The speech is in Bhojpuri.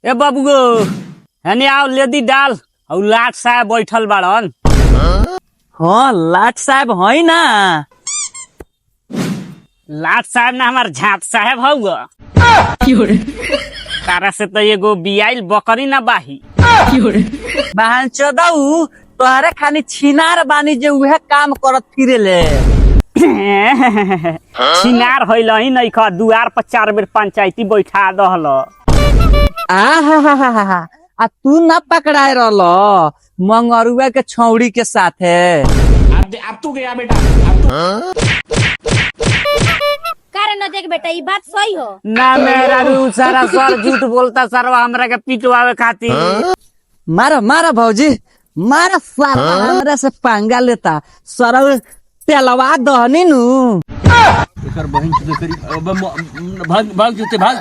ए बाबू गो हने आओ लेदी डाल और लाट साहब बैठल बाड़न। हाँ लाट साहब है ना। लाट साहब ना हमार झाट साहब हउआ। तारा से तो एगो बियाइल बकरी ना बाही। बहन चोदऊ तोहरे खानी छिनार बानी जे उहे काम करत फिरे ले। छिनार होइल ही नहीं खा दुआर पर 4 बेर पंचायती बैठा दहल। आ तू ना पकड़ाए रहल मंगरुआ के छौड़ी के साथे। अब तू गया बेटा करे न देख बेटा ये बात सही हो ना। मेरा रू सारा सर झूठ बोलता सरवा हमरा के पिटवावे खातिर। मारा मारा भौजी मारा सारा हमरा से पंगा लेता सरव तेलवा दहनी नु। भाग भाग जूते भाग।